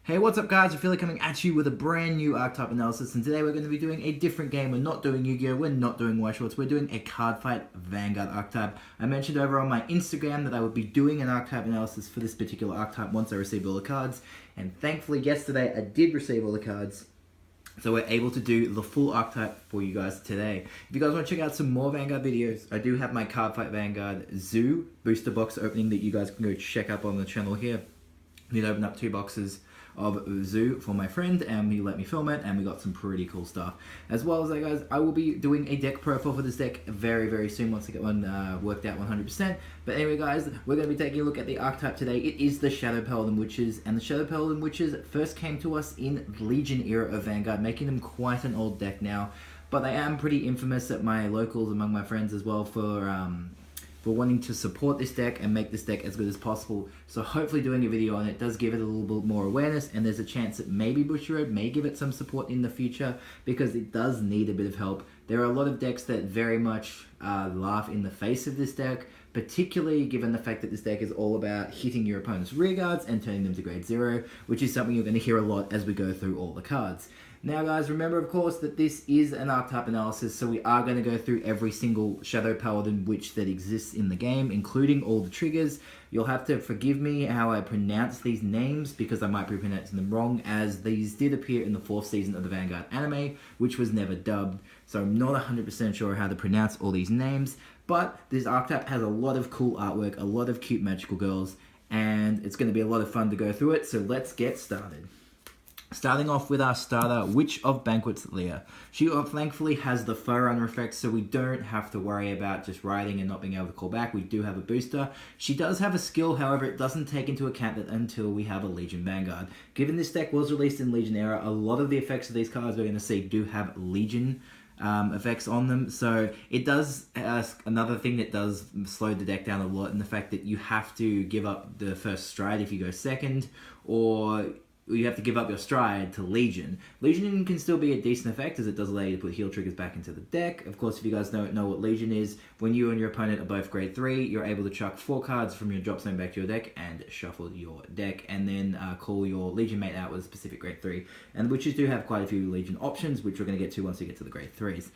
Hey, what's up guys? Rafiel coming at you with a brand new Archetype analysis, and today we're going to be doing a different game. We're not doing Yu-Gi-Oh! We're not doing White Shorts, we're doing a Cardfight Vanguard Archetype. I mentioned over on my Instagram that I would be doing an Archetype analysis for this particular Archetype once I received all the cards, and thankfully yesterday I did receive all the cards. So we're able to do the full Archetype for you guys today. If you guys want to check out some more Vanguard videos, I do have my Cardfight Vanguard Zoo booster box opening that you guys can go check up on the channel here. I did open up 2 boxes of Zoo for my friend, and he let me film it, and we got some pretty cool stuff. As well as that, guys, I will be doing a deck profile for this deck very soon once I get one worked out 100%. But anyway, guys, we're going to be taking a look at the Archetype today. It is the Shadow Paladin Witches, and the Shadow Paladin Witches first came to us in Legion era of Vanguard, making them quite an old deck now. But I am pretty infamous at my locals among my friends as well for wanting to support this deck and make this deck as good as possible. So hopefully doing a video on it does give it a little bit more awareness, and there's a chance that maybe Bushiroad may give it some support in the future because it does need a bit of help. There are a lot of decks that very much laugh in the face of this deck, particularly given the fact that this deck is all about hitting your opponent's rear guards and turning them to grade 0, which is something you're going to hear a lot as we go through all the cards. Now guys, remember of course that this is an Archetype analysis, so we are going to go through every single Shadow Paladin Witch that exists in the game, including all the triggers. You'll have to forgive me how I pronounce these names, because I might be pronouncing them wrong, as these did appear in the 4th season of the Vanguard anime, which was never dubbed, so I'm not 100% sure how to pronounce all these names. But this Archetype has a lot of cool artwork, a lot of cute magical girls, and it's going to be a lot of fun to go through it, so let's get started. Starting off with our starter, Witch of Banquets Leah. She thankfully has the Forerunner effect, so we don't have to worry about just riding and not being able to call back. We do have a booster. She does have a skill, however, it doesn't take into account that until we have a Legion Vanguard. Given this deck was released in Legion era, a lot of the effects of these cards we're going to see do have Legion effects on them, so it does another thing that does slow the deck down a lot, in the fact that you have to give up the first stride if you go second, or you have to give up your stride to Legion. Legion can still be a decent effect, as it does allow you to put heal triggers back into the deck. Of course, if you guys don't know what Legion is, when you and your opponent are both grade 3, you're able to chuck 4 cards from your drop zone back to your deck and shuffle your deck, and then call your Legion mate out with a specific grade 3. And witches do have quite a few Legion options, which we're going to get to once we get to the grade 3s.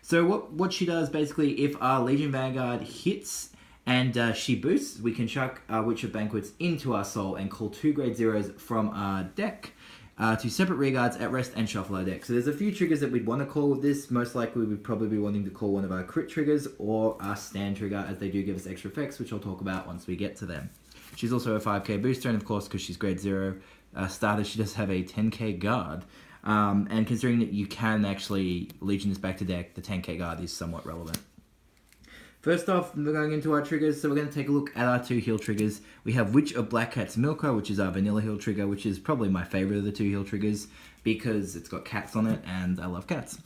So what she does, basically, if our Legion Vanguard hits and she boosts, we can chuck our Witch of Banquets into our soul and call 2 grade 0s from our deck to separate rear guards at rest and shuffle our deck. So there's a few triggers that we'd want to call with this. Most likely we'd probably be wanting to call one of our crit triggers or our stand trigger, as they do give us extra effects, which I'll talk about once we get to them. She's also a 5k booster, and of course, because she's grade 0 starter, she does have a 10k guard. And considering that you can actually Legion this back to deck, the 10k guard is somewhat relevant. First off, we're going into our triggers, so we're going to take a look at our 2 heal triggers. We have Witch of Black Cat's Milker, which is our vanilla heal trigger, which is probably my favorite of the 2 heal triggers, because it's got cats on it, and I love cats.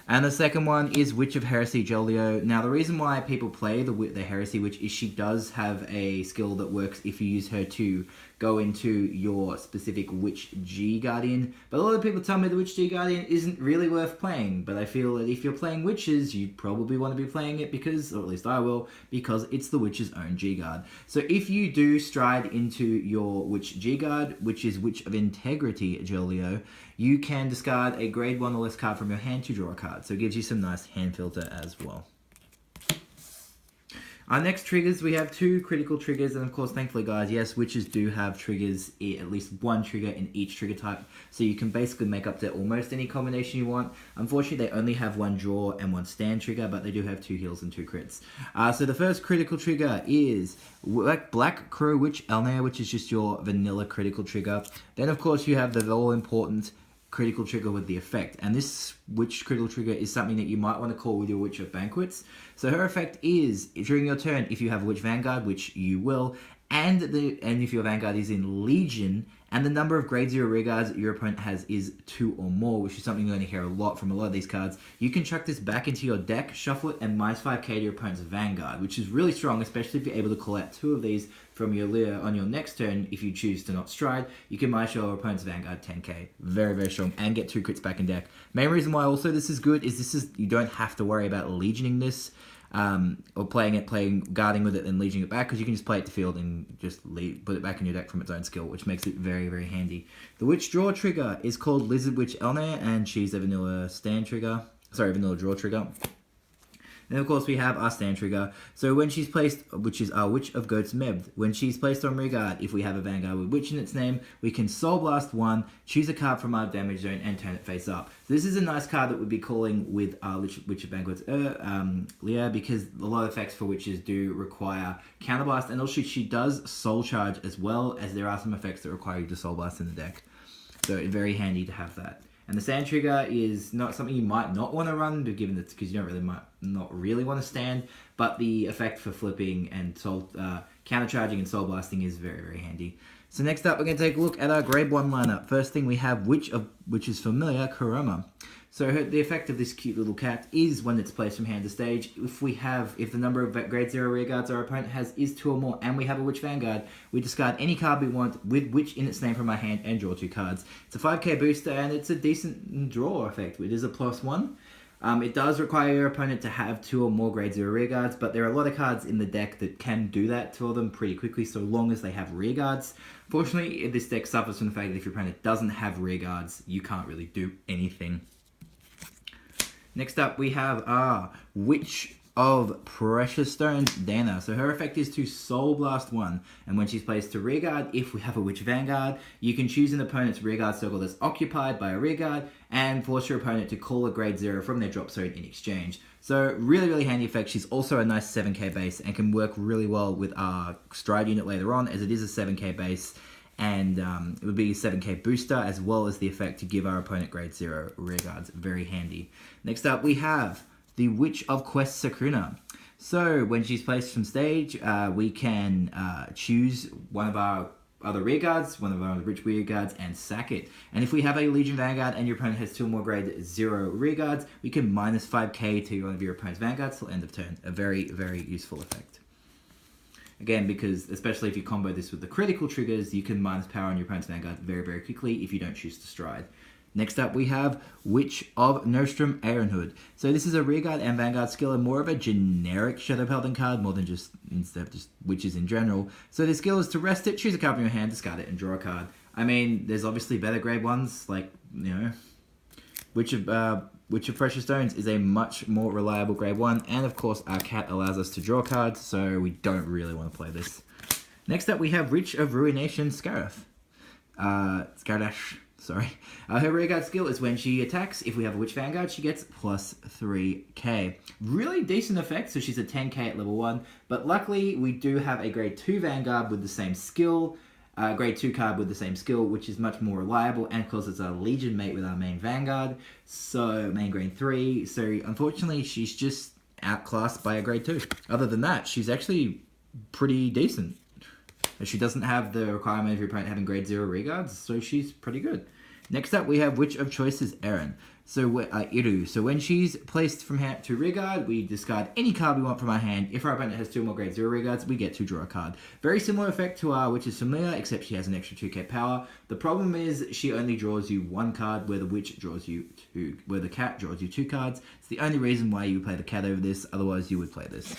And the second one is Witch of Heresy Jolio. Now, the reason why people play the Heresy Witch is she does have a skill that works if you use her to go into your specific Witch G Guardian. But a lot of people tell me the Witch G Guardian isn't really worth playing. But I feel that if you're playing Witches, you'd probably want to be playing it because, or at least I will, because it's the Witch's own G Guard. So if you do stride into your Witch G Guard, which is Witch of Integrity Jolio, you can discard a grade 1 or less card from your hand to draw a card. So it gives you some nice hand filter as well. Our next triggers, we have 2 critical triggers, and of course, thankfully guys, yes, witches do have triggers, at least 1 trigger in each trigger type, so you can basically make up to almost any combination you want. Unfortunately, they only have 1 draw and 1 stand trigger, but they do have 2 heals and 2 crits. So the first critical trigger is Black Crow Witch Elnair, which is just your vanilla critical trigger. Then of course you have the all-important critical trigger with the effect, and this witch critical trigger is something that you might want to call with your Witch of Banquets. So her effect is, during your turn, if you have a Witch Vanguard, which you will, and if your Vanguard is in Legion, and the number of grade 0 rear guards that your opponent has is 2 or more, which is something you're going to hear a lot from a lot of these cards, you can chuck this back into your deck, shuffle it, and -5k to your opponent's Vanguard, which is really strong, especially if you're able to call out 2 of these from your Leah on your next turn. If you choose to not stride, you can minus your opponent's Vanguard 10k. Very strong, and get 2 crits back in deck. Main reason why also this is good is you don't have to worry about legioning this. or playing guarding with it and legioning it back, because you can just play it to field and just put it back in your deck from its own skill, which makes it very, very handy. The Witch draw trigger is called Lizard Witch Elnair, and she's a vanilla vanilla draw trigger. Then, of course, we have our stand trigger. So when she's placed, which is our Witch of Goat's Meb, when she's placed on rearguard, if we have a Vanguard with Witch in its name, we can Soul Blast 1, choose a card from our damage zone, and turn it face up. So this is a nice card that would be calling with our Witch of Vanguard's Leah, because a lot of effects for Witches do require Counterblast, and also she does Soul Charge as well, as there are some effects that require you to Soul Blast in the deck. So it's very handy to have that. And the stand trigger is not something you might not want to run, given that because you might not really want to stand. But the effect for flipping and countercharging and soul blasting is very, very handy. So next up, we're going to take a look at our grade 1 lineup. First thing we have Witch is Familiar, Kuroma. So the effect of this cute little cat is when it's placed from hand to stage. If the number of grade 0 rearguards our opponent has is 2 or more, and we have a Witch Vanguard, we discard any card we want with Witch in its name from our hand and draw 2 cards. It's a 5k booster, and it's a decent draw effect. It is a +1. It does require your opponent to have 2 or more grade 0 rearguards, but there are a lot of cards in the deck that can do that for them pretty quickly, so long as they have rearguards. Fortunately, this deck suffers from the fact that if your opponent doesn't have rearguards, you can't really do anything. Next up, we have our Witch of Precious Stones, Dana. So her effect is to Soul Blast 1, and when she's placed to rearguard, if we have a Witch Vanguard, you can choose an opponent's rearguard circle that's occupied by a rearguard, and force your opponent to call a grade 0 from their drop zone in exchange. So really, really handy effect. She's also a nice 7k base, and can work really well with our Stride unit later on, as it is a 7k base. And it would be a 7k booster, as well as the effect to give our opponent grade 0 rearguards. Very handy. Next up, we have the Witch of Quest Sakuna. So when she's placed from stage, we can choose one of our other rearguards, one of our rich rearguards, and sack it. And if we have a Legion Vanguard and your opponent has 2 or more grade 0 rearguards, we can minus 5k to one of your opponent's Vanguards till end of turn. A very, very useful effect. Again, because especially if you combo this with the critical triggers, you can minus power on your opponent's Vanguard very, very quickly if you don't choose to Stride. Next up, we have Witch of Nostrum Ehrenhood. So this is a rearguard and Vanguard skill, and more of a generic Shadow Paladin card, instead of just Witches in general. So the skill is to rest it, choose a card from your hand, discard it, and draw a card. I mean, there's obviously better grade ones, like, you know, Witch of Precious Stones is a much more reliable grade 1, and of course our cat allows us to draw cards, so we don't really want to play this. Next up, we have Witch of Ruination Scarif. Sorry. Her rearguard skill is when she attacks, if we have a Witch Vanguard, she gets plus 3k. Really decent effect, so she's a 10k at level 1, but luckily we do have a grade 2 Vanguard with the same skill, grade 2 card with the same skill, which is much more reliable, and of course it's a Legion mate with our main Vanguard, so main grade 3, so unfortunately she's just outclassed by a grade 2. Other than that, she's actually pretty decent. She doesn't have the requirement of your opponent having grade 0 rearguards, so she's pretty good. Next up, we have Witch of Choices Erin. So Iru. So when she's placed from hand to rearguard, we discard any card we want from our hand. If our opponent has 2 more grade 0 rearguards, we get to draw a card. Very similar effect to our Witch is Familiar, except she has an extra 2k power. The problem is she only draws you 1 card, where the Witch draws you 2, where the cat draws you 2 cards. It's the only reason why you would play the cat over this, otherwise you would play this.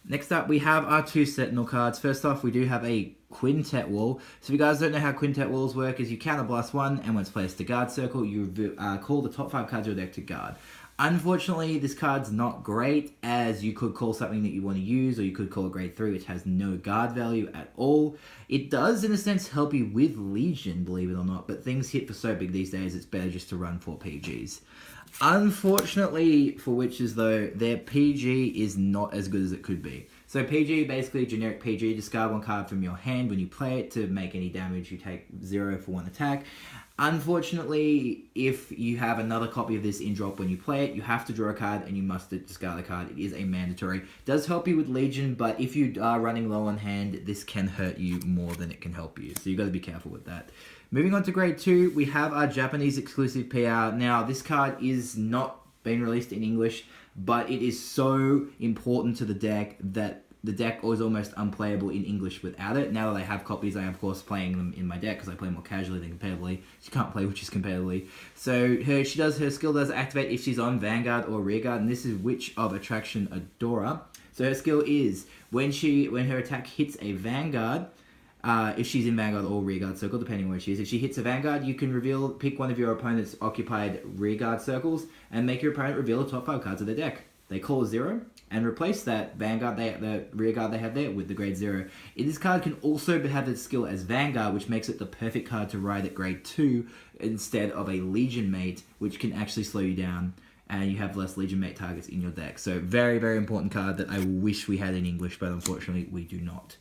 Next up, we have our 2 Sentinel cards. First off, we do have a Quintet Wall. So if you guys don't know how Quintet Walls work, is you counterblast 1, and when it's placed to guard circle, you call the top 5 cards of your deck to guard. Unfortunately, this card's not great, as you could call something that you want to use, or you could call a grade 3, which has no guard value at all. It does, in a sense, help you with Legion, believe it or not, but things hit for so big these days, it's better just to run 4 PGs. Unfortunately for Witches though, their PG is not as good as it could be. So PG, basically generic PG, discard 1 card from your hand when you play it to make any damage, you take 0 for 1 attack. Unfortunately, if you have another copy of this in drop when you play it, you have to draw a card and you must discard a card. It is a mandatory. It does help you with Legion, but if you are running low on hand, this can hurt you more than it can help you. So you've got to be careful with that. Moving on to grade 2, we have our Japanese exclusive PR. Now, this card is not being released in English, but it is so important to the deck that the deck was almost unplayable in English without it. Now that I have copies, I am of course playing them in my deck because I play more casually than competitively. She can't play Witches competitively. So her skill does activate if she's on Vanguard or Rearguard, and this is Witch of Attraction Adorer. So her skill is when her attack hits a Vanguard, if she's in Vanguard or Rearguard circle, depending on where she is. If she hits a Vanguard, you can pick one of your opponent's occupied Rearguard circles and make your opponent reveal the top 5 cards of their deck. They call a 0 and replace that Vanguard, the Rearguard they have there with the grade 0. This card can also have its skill as Vanguard, which makes it the perfect card to ride at grade 2 instead of a Legion Mate, which can actually slow you down and you have less Legion Mate targets in your deck. So very, very important card that I wish we had in English, but unfortunately we do not.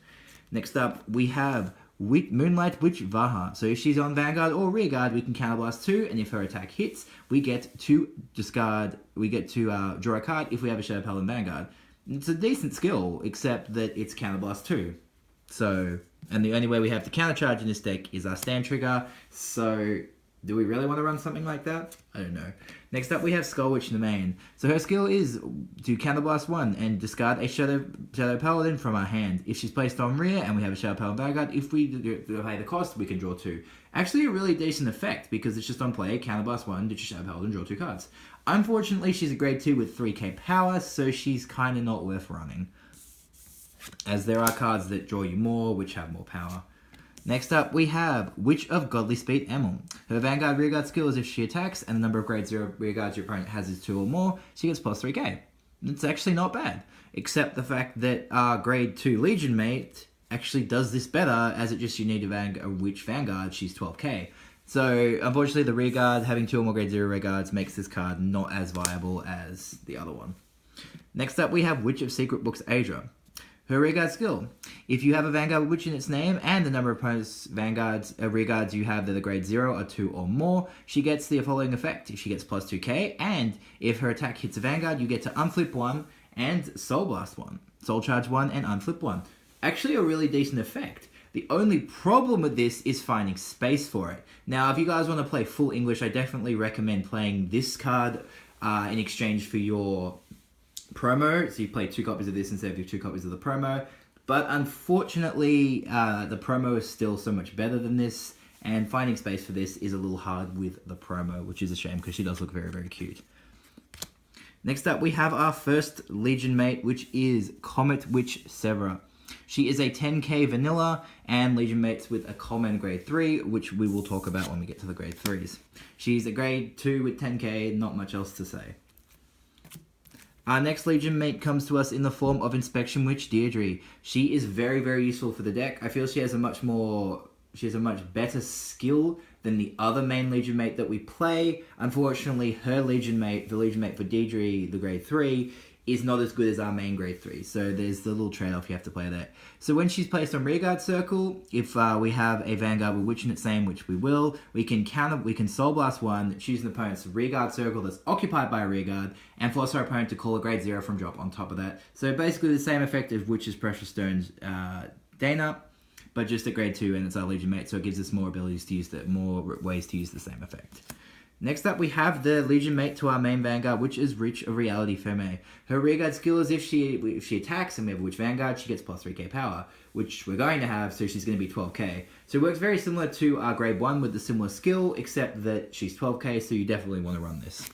Next up, we have Moonlight Witch Vaha. So if she's on Vanguard or Rearguard, we can counterblast 2, and if her attack hits, we get to draw a card if we have a Shadow Paladin Vanguard. It's a decent skill, except that it's counterblast 2. So, and the only way we have to countercharge in this deck is our stand trigger, so do we really want to run something like that? I don't know. Next up, we have Skull Witch in the main. So her skill is to counterblast 1 and discard a Shadow Paladin from our hand. If she's placed on rear and we have a Shadow Paladin Vanguard, if we pay the cost, we can draw 2. Actually, a really decent effect because it's just on play, counterblast 1, ditch your Shadow Paladin, draw 2 cards. Unfortunately, she's a grade 2 with 3k power, so she's kind of not worth running, as there are cards that draw you more, which have more power. Next up, we have Witch of Godly Speed Emil. Her Vanguard Rearguard skill is if she attacks and the number of grade 0 Rearguards your opponent has is 2 or more, she gets plus 3k. It's actually not bad, except the fact that our grade 2 Legion Mate actually does this better, as it just you need a Witch Vanguard, she's 12k. So, unfortunately, the Rearguard having 2 or more grade 0 Rearguards makes this card not as viable as the other one. Next up, we have Witch of Secret Books Adra. Her Rearguard skill. If you have a Vanguard Witch in its name and the number of opponents' Rearguards you have that are grade 0 are 2 or more, she gets the following effect. She gets plus 2k, and if her attack hits a Vanguard, you get to unflip 1 and Soul Blast 1. Soul Charge 1 and unflip 1. Actually a really decent effect. The only problem with this is finding space for it. Now, if you guys want to play full English, I definitely recommend playing this card in exchange for your promo, so you play 2 copies of this instead of 2 copies of the promo. But unfortunately, the promo is still so much better than this, and finding space for this is a little hard with the promo, which is a shame because she does look very, very cute. Next up, we have our first Legion Mate, which is Comet Witch Severa. She is a 10k vanilla and Legion Mates with a common grade 3, which we will talk about when we get to the grade 3s. She's a grade 2 with 10k, not much else to say. Our next Legion Mate comes to us in the form of Inspection Witch Deirdre. She is very, very useful for the deck. I feel she has a much better skill than the other main Legion Mate that we play. Unfortunately, her Legion Mate, the Legion Mate for Deirdre, the grade 3, is not as good as our main grade 3. So there's the little trade-off you have to play there. So when she's placed on Rearguard Circle, if we have a Vanguard with Witch in its name, which we will, we can Soul Blast 1, choose an opponent's Rearguard Circle that's occupied by a Rearguard, and force our opponent to call a grade 0 from drop on top of that. So basically the same effect as Witch's Precious Stones Dana, but just at grade 2, and it's our Legion Mate, so it gives us more abilities to use more ways to use the same effect. Next up, we have the Legion Mate to our main Vanguard, which is Reach of Reality Femme. Her Rearguard skill is if she attacks and we have a Witch Vanguard, she gets plus 3k power, which we're going to have, so she's going to be 12k. So it works very similar to our grade 1 with the similar skill, except that she's 12k, so you definitely want to run this.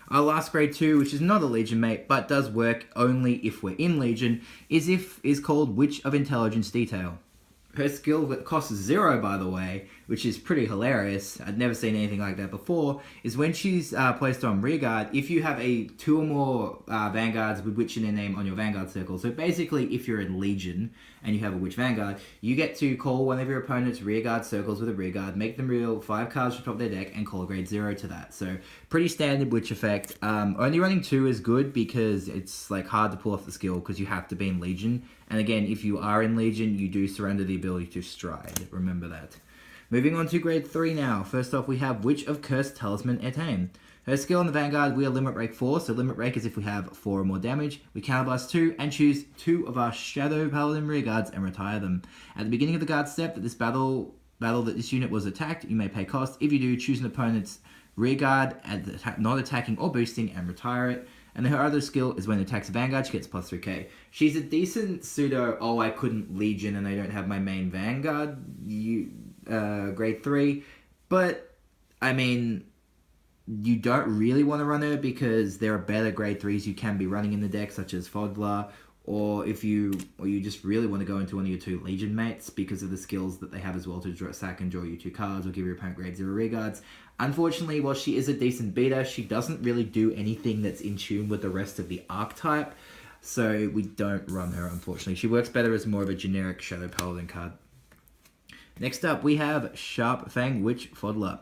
Our last grade 2, which is not a Legion Mate, but does work only if we're in Legion, is called Witch of Intelligence Detail. Her skill that costs 0, by the way, which is pretty hilarious, I'd never seen anything like that before, is when she's placed on Rearguard, if you have 2 or more Vanguards with Witch in their name on your Vanguard circle. So basically, if you're in Legion and you have a Witch Vanguard, you get to call one of your opponent's Rearguard circles with a Rearguard, make them reveal 5 cards from top of their deck, and call a grade 0 to that. So pretty standard Witch effect. Only running 2 is good because it's hard to pull off the skill because you have to be in Legion. And again, if you are in Legion, you do surrender the ability to Stride. Remember that. Moving on to grade 3 now. First off, we have Witch of Cursed Talisman Etain. Her skill on the Vanguard, we are Limit Break 4. So Limit Break is if we have 4 or more damage. We counterblast 2 and choose 2 of our Shadow Paladin Rearguards and retire them. At the beginning of the guard step that this battle that this unit was attacked, you may pay cost. If you do, choose an opponent's Rearguard, not attacking or boosting, and retire it. And her other skill is when it attacks Vanguard, she gets plus 3k. She's a decent pseudo, oh, I couldn't Legion and I don't have my main Vanguard, grade 3. But, I mean, you don't really want to run her because there are better grade 3s you can be running in the deck, such as Fodler, or you just really want to go into one of your 2 Legion mates because of the skills that they have as well to sack and draw you 2 cards or give your opponent grade 0 rearguards. Unfortunately, while she is a decent beater, she doesn't really do anything that's in tune with the rest of the Archetype, so we don't run her, unfortunately. She works better as more of a generic Shadow Paladin card. Next up, we have Sharp Fang Witch Fodler.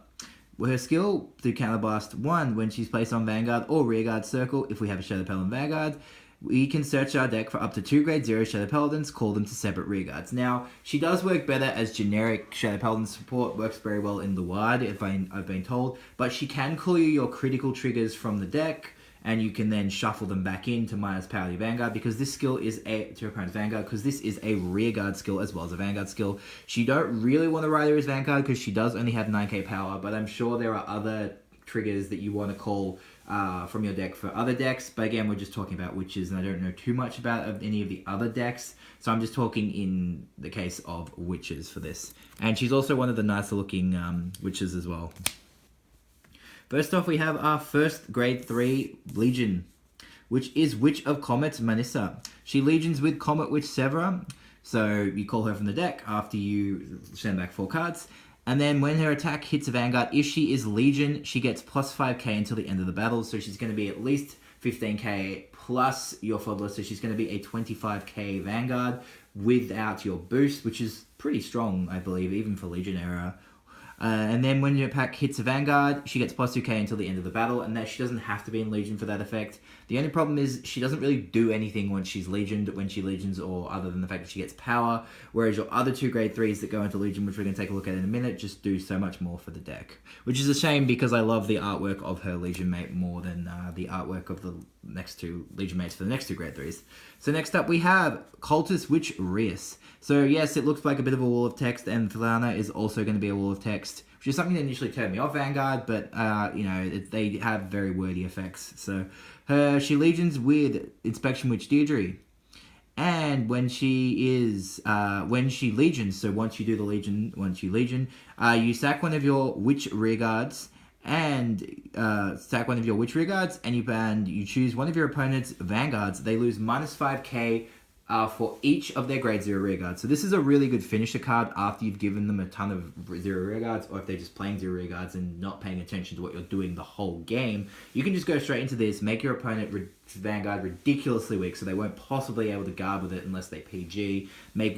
Her skill, do Counterblast 1 when she's placed on Vanguard or Rearguard Circle if we have a Shadow Paladin Vanguard. We can search our deck for up to 2 grade 0 Shadow Paladins, call them to separate rearguards. Now, she does work better as generic Shadow Paladin support, works very well in the wild, I've been told, but she can call you your critical triggers from the deck, and you can then shuffle them back in to minus power your Vanguard, because this skill is to your opponent's Vanguard, because this is a rearguard skill as well as a Vanguard skill. She don't really want to ride her as Vanguard because she does only have 9k power, but I'm sure there are other triggers that you want to call from your deck for other decks, but again, we're just talking about witches, and I don't know too much about any of the other decks, so I'm just talking in the case of witches for this. And she's also one of the nicer looking witches as well. First off, we have our first grade 3 Legion, which is Witch of Comets Manissa. She legions with Comet Witch Severa, so you call her from the deck after you send back 4 cards. And then when her attack hits a Vanguard, if she is Legion, she gets plus 5k until the end of the battle. So she's going to be at least 15k plus your Fodler. So she's going to be a 25k Vanguard without your boost, which is pretty strong, I believe, even for Legion era. And then when your pack hits a Vanguard, she gets plus 2k until the end of the battle, and that she doesn't have to be in Legion for that effect. The only problem is she doesn't really do anything when she's Legioned, when she Legions, or other than the fact that she gets power, whereas your other 2 grade 3s that go into Legion, which we're going to take a look at in a minute, just do so much more for the deck. Which is a shame because I love the artwork of her Legion mate more than the artwork of the next 2 Legion mates for the next 2 grade 3s. So next up we have Cultist Witch Rias. So yes, it looks like a bit of a wall of text, and Thalana is also going to be a wall of text, which is something that initially turned me off Vanguard, but you know, they have very wordy effects. So she legions with Inspection Witch Deirdre, and when she legions, so once you do the legion, you sack one of your witch rearguards, and you choose one of your opponent's Vanguards. They lose minus 5k for each of their grade 0 rearguards. So this is a really good finisher card after you've given them a ton of 0 rearguards, or if they're just playing 0 rearguards and not paying attention to what you're doing the whole game. You can just go straight into this, make your opponent Vanguard ridiculously weak, so they won't possibly be able to guard with it unless they PG,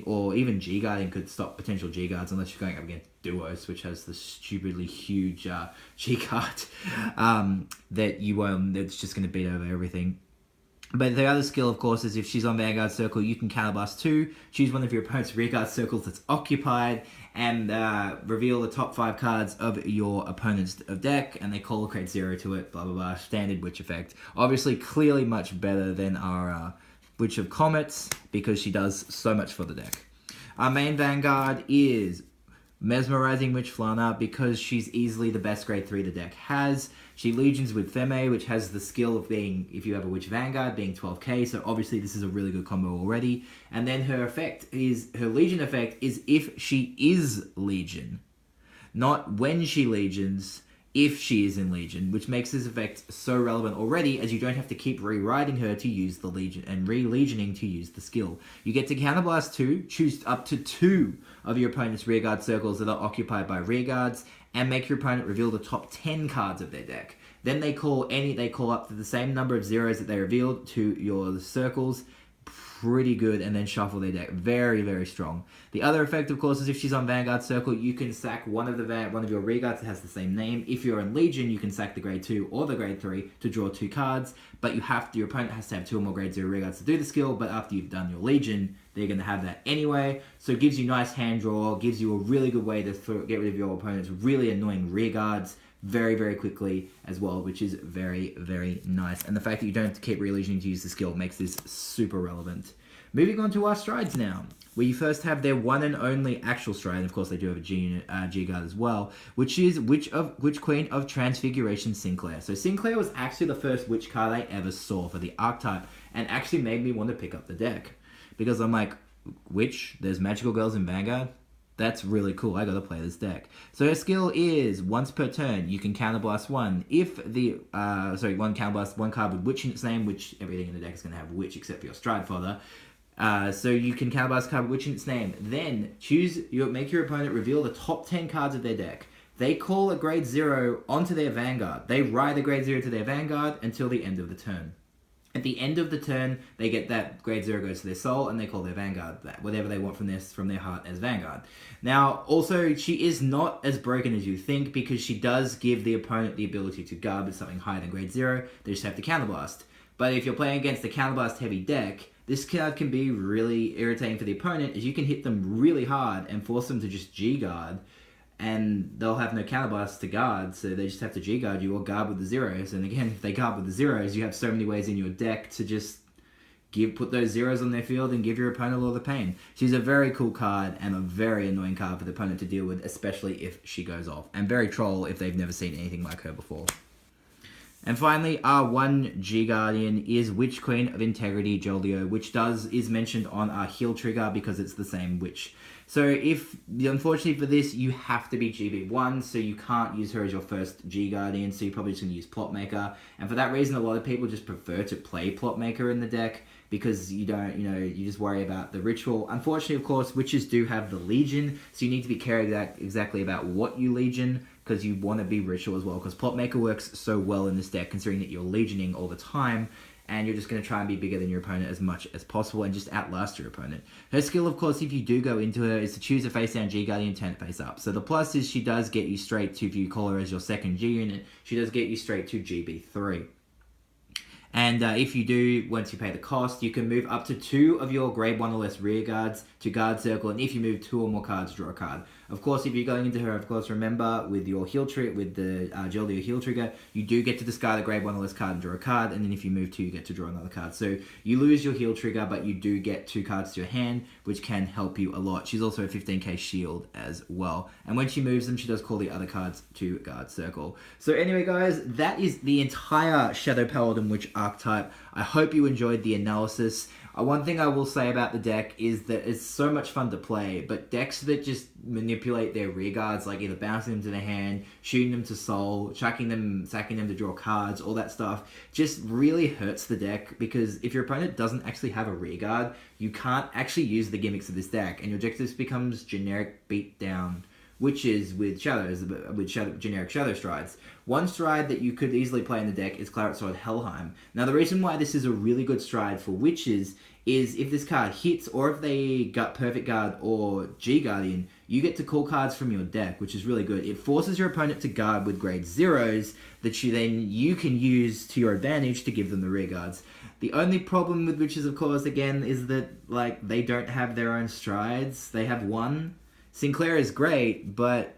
or even G-guarding could stop potential G-guards unless you're going up against Duos, which has the stupidly huge G-guard that's just going to beat over everything. But the other skill, of course, is if she's on Vanguard Circle, you can Counterblast 2, choose one of your opponent's Rearguard Circles that's occupied, and reveal the top 5 cards of your opponent's deck, and they call a grade 0 to it, blah, blah, blah, standard Witch effect. Obviously, clearly much better than our Witch of Comets, because she does so much for the deck. Our main Vanguard is Mesmerizing Witch Flana, because she's easily the best grade 3 the deck has. She legions with Femme, which has the skill of being, if you have a Witch Vanguard, being 12k, so obviously this is a really good combo already. And then her Legion effect is if she is Legion, not when she legions, if she is in Legion, which makes this effect so relevant already, as you don't have to keep rewriting her to use the Legion, and re-legioning to use the skill. You get to Counterblast 2, choose up to 2 of your opponent's Rearguard circles that are occupied by Rearguards, and make your opponent reveal the top 10 cards of their deck. Then they call up to the same number of zeros that they revealed to your circles. Pretty good, and then shuffle their deck. Very, very strong. The other effect, of course, is if she's on Vanguard Circle, you can sack one of your Rearguards that has the same name. If you're in Legion, you can sack the grade 2 or the grade 3 to draw 2 cards, but your opponent has to have 2 or more grade 0 Rearguards to do the skill, but after you've done your Legion, they're going to have that anyway. So it gives you nice hand draw, gives you a really good way to get rid of your opponent's really annoying Rearguards very, very quickly as well, which is very, very nice. And the fact that you don't have to keep re-legioning to use the skill makes this super relevant. Moving on to our strides now. We first have their one and only actual stride, and of course they do have a G guard as well, which is Witch Queen of Transfiguration Sinclair. So Sinclair was actually the first witch card I ever saw for the Archetype, and actually made me want to pick up the deck. Because I'm like, witch, there's magical girls in Vanguard? That's really cool, I gotta play this deck. So her skill is, once per turn, you can counterblast one. If the, one counterblast, one card with witch in its name, which everything in the deck is gonna have witch except for your stride fodder. So you can counterblast a card with witch in its name. Then make your opponent reveal the top 10 cards of their deck. They call a grade 0 onto their Vanguard. They ride a grade 0 to their Vanguard until the end of the turn. At the end of the turn, they get that grade 0 goes to their soul, and they call their Vanguard that, whatever they want from their heart as Vanguard. Now, also, she is not as broken as you think, because she does give the opponent the ability to guard with something higher than grade 0. They just have to counterblast. But if you're playing against a counterblast heavy deck, this card can be really irritating for the opponent, as you can hit them really hard and force them to just G-guard, and they'll have no counterblast to guard, so they just have to G-guard you or guard with the zeros. And again, if they guard with the zeros, you have so many ways in your deck to just put those zeros on their field and give your opponent a lot of pain. She's a very cool card and a very annoying card for the opponent to deal with, especially if she goes off. And very troll if they've never seen anything like her before. And finally, our one G-Guardian is Witch Queen of Integrity Joldio, which is mentioned on our heal trigger because it's the same witch. So unfortunately for this, you have to be GB1, so you can't use her as your first G-Guardian, so you're probably just going to use Plotmaker. And for that reason, a lot of people just prefer to play Plotmaker in the deck, because you don't, you just worry about the ritual. Unfortunately, of course, witches do have the Legion, so you need to be careful exactly about what you Legion, because you want to be ritual as well, because Plotmaker works so well in this deck, considering that you're Legioning all the time, and you're just going to try and be bigger than your opponent as much as possible and just outlast your opponent. Her skill, of course, if you do go into her, is to choose a face-down G-Guardian, turn it face up. So the plus is she does get you straight to, if you call her as your second G-Unit, she does get you straight to GB3. And if you do, once you pay the cost, you can move up to 2 of your grade 1 or less rear guards to guard circle, and if you move 2 or more cards, draw a card. Of course, if you're going into her, of course, remember, with your heal trick, with the Joldio heal trigger, you do get to discard a grade 1 or less card and draw a card, and then if you move 2, you get to draw another card. So you lose your heal trigger, but you do get 2 cards to your hand, which can help you a lot. She's also a 15k shield as well. And when she moves them, she does call the other cards to guard circle. So anyway, guys, that is the entire Shadow Paladin Witch archetype. I hope you enjoyed the analysis. One thing I will say about the deck is that it's so much fun to play, but decks that just manipulate their rear guards, like either bouncing them to their hand, shooting them to soul, chucking them, sacking them to draw cards, all that stuff, just really hurts the deck, because if your opponent doesn't actually have a rear guard, you can't actually use the gimmicks of this deck, and your deck just becomes generic beat down witches with generic shadow strides. One stride that you could easily play in the deck is Claret Sword Helheim. Now, the reason why this is a really good stride for witches is if this card hits, or if they got Perfect Guard or G-Guardian, you get to call cards from your deck, which is really good. It forces your opponent to guard with grade 0s that you can use to your advantage to give them the rear guards. The only problem with witches, of course, again, is that they don't have their own strides. They have one. Sinclair is great, but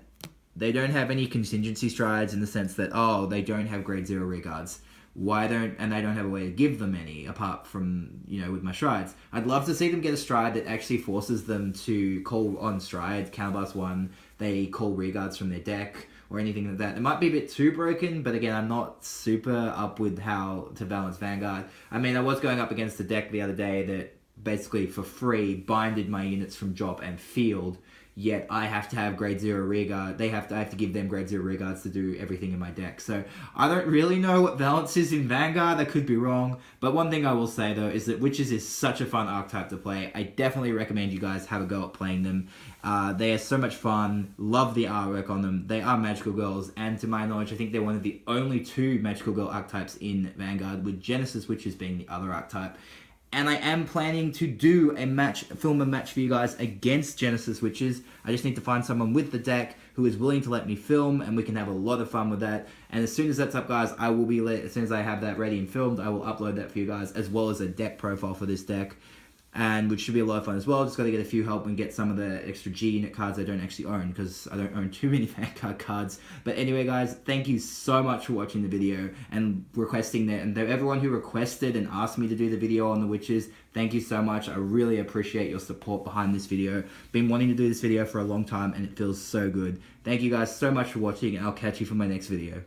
they don't have any contingency strides, in the sense that, they don't have grade 0 rear guards. And they don't have a way to give them any, apart from, with my strides. I'd love to see them get a stride that actually forces them to call on stride, counterblast 1, they call rear guards from their deck, or anything like that. It might be a bit too broken, but again, I'm not super up with how to balance Vanguard. I mean, I was going up against a deck the other day that basically, for free, binded my units from drop and field, yet I have to have grade 0 rear guard. I have to give them grade 0 rear guards to do everything in my deck. So I don't really know what balance is in Vanguard. I could be wrong. But one thing I will say, though, is that Witches is such a fun archetype to play. I definitely recommend you guys have a go at playing them. They are so much fun. Love the artwork on them. They are magical girls. And to my knowledge, I think they're one of the only 2 magical girl archetypes in Vanguard, with Genesis Witches being the other archetype. And I am planning to do film a match for you guys against Genesis Witches. I just need to find someone with the deck who is willing to let me film, and we can have a lot of fun with that. And as soon as that's up, guys, as soon as I have that ready and filmed, I will upload that for you guys, as well as a deck profile for this deck. and which should be a lot of fun as well. Just got to get a few help and get some of the extra G unit cards I don't actually own, because I don't own too many Vanguard cards. But anyway, guys, thank you so much for watching the video and requesting that. And everyone who requested and asked me to do the video on the witches, thank you so much. I really appreciate your support behind this video. Been wanting to do this video for a long time, and it feels so good. Thank you guys so much for watching, and I'll catch you for my next video.